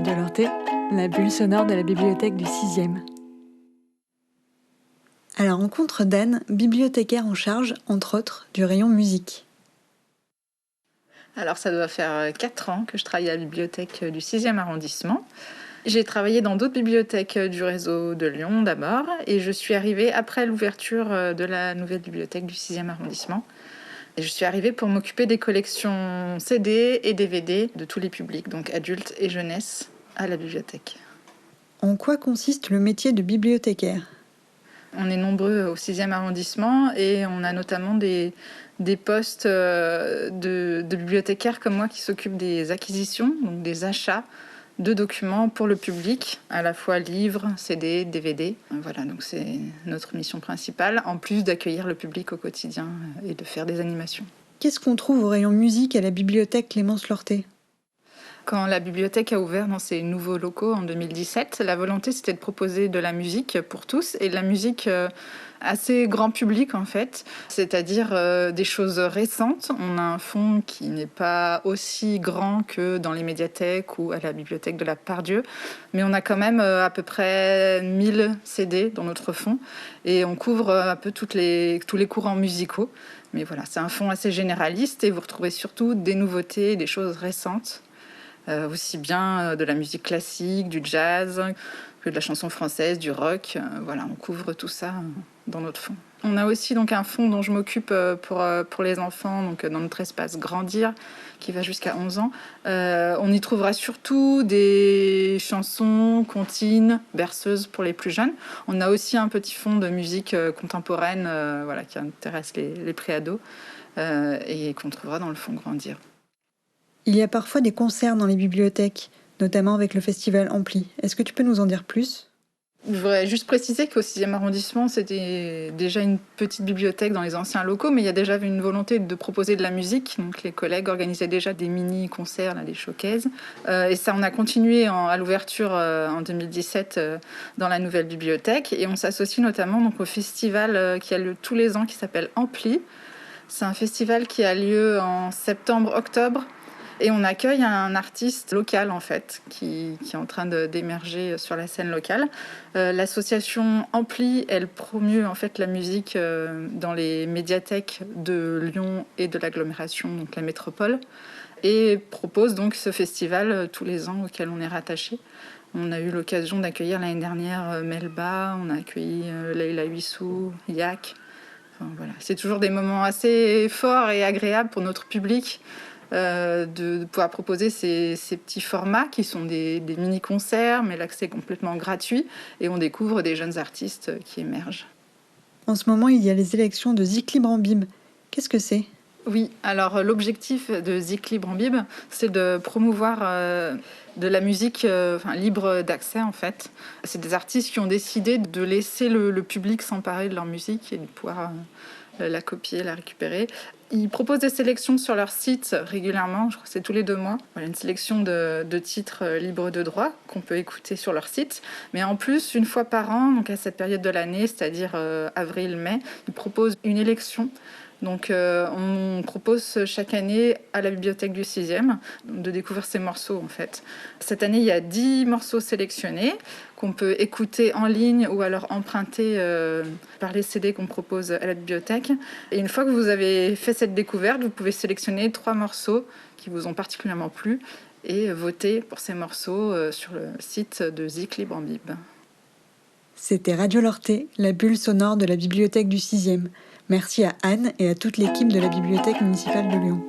Radio Lorté, la bulle sonore de la bibliothèque du 6e. À la rencontre d'Anne, bibliothécaire en charge, entre autres, du rayon musique. Alors ça doit faire 4 ans que je travaille à la bibliothèque du 6e arrondissement. J'ai travaillé dans d'autres bibliothèques du réseau de Lyon d'abord, et je suis arrivée après l'ouverture de la nouvelle bibliothèque du 6e arrondissement. Et je suis arrivée pour m'occuper des collections CD et DVD de tous les publics, donc adultes et jeunesse, à la bibliothèque. En quoi consiste le métier de bibliothécaire ? On est nombreux au 6e arrondissement et on a notamment des postes de bibliothécaires comme moi qui s'occupent des acquisitions, donc des achats de documents pour le public, à la fois livres, CD, DVD. Voilà, donc c'est notre mission principale, en plus d'accueillir le public au quotidien et de faire des animations. Qu'est-ce qu'on trouve au rayon musique à la bibliothèque Clémence Lorté ? Quand la bibliothèque a ouvert dans ses nouveaux locaux en 2017, la volonté c'était de proposer de la musique pour tous et de la musique assez grand public en fait, c'est-à-dire des choses récentes. On a un fonds qui n'est pas aussi grand que dans les médiathèques ou à la bibliothèque de la Pardieu, mais on a quand même à peu près 1000 CD dans notre fonds et on couvre un peu tous les courants musicaux. Mais voilà, c'est un fonds assez généraliste et vous retrouvez surtout des nouveautés, des choses récentes. Aussi bien de la musique classique, du jazz, que de la chanson française, du rock. Voilà, on couvre tout ça dans notre fonds. On a aussi donc un fonds dont je m'occupe pour les enfants, donc dans notre espace Grandir, qui va jusqu'à 11 ans. On y trouvera surtout des chansons, comptines, berceuses pour les plus jeunes. On a aussi un petit fonds de musique contemporaine voilà, qui intéresse les préados et qu'on trouvera dans le fonds Grandir. Il y a parfois des concerts dans les bibliothèques, notamment avec le festival Ampli. Est-ce que tu peux nous en dire plus ? Je voudrais juste préciser qu'au 6e arrondissement, c'était déjà une petite bibliothèque dans les anciens locaux, mais il y a déjà une volonté de proposer de la musique. Donc les collègues organisaient déjà des mini-concerts, des showcases. Et ça, on a continué à l'ouverture en 2017 dans la nouvelle bibliothèque. Et on s'associe notamment donc, au festival qui a lieu tous les ans, qui s'appelle Ampli. C'est un festival qui a lieu en septembre-octobre. Et on accueille un artiste local, en fait, qui est en train d'émerger sur la scène locale. L'association Ampli, elle promeut en fait la musique dans les médiathèques de Lyon et de l'agglomération, donc la métropole, et propose donc ce festival tous les ans auquel on est rattaché. On a eu l'occasion d'accueillir l'année dernière Melba, on a accueilli Leïla Huissou, Yak. Enfin, voilà. C'est toujours des moments assez forts et agréables pour notre public. De pouvoir proposer ces petits formats qui sont des mini-concerts, mais l'accès est complètement gratuit et on découvre des jeunes artistes qui émergent. En ce moment, il y a les élections de Zik Libre en Bib. Qu'est-ce que c'est ? Oui, alors l'objectif de Zik Libre en Bib, c'est de promouvoir de la musique libre d'accès en fait. C'est des artistes qui ont décidé de laisser le public s'emparer de leur musique et de pouvoir la copier, la récupérer. Ils proposent des sélections sur leur site régulièrement, je crois que c'est tous les 2 mois. Voilà, une sélection de titres libres de droit qu'on peut écouter sur leur site. Mais en plus, une fois par an, donc à cette période de l'année, c'est-à-dire avril-mai, ils proposent une élection. Donc on propose chaque année à la bibliothèque du 6e de découvrir ces morceaux en fait. Cette année, il y a 10 morceaux sélectionnés qu'on peut écouter en ligne ou alors emprunter par les CD qu'on propose à la bibliothèque. Et une fois que vous avez fait cette découverte, vous pouvez sélectionner 3 morceaux qui vous ont particulièrement plu et voter pour ces morceaux sur le site de Zik Libre en Bib. C'était Radio Lorté, la bulle sonore de la bibliothèque du 6e. Merci à Anne et à toute l'équipe de la bibliothèque municipale de Lyon.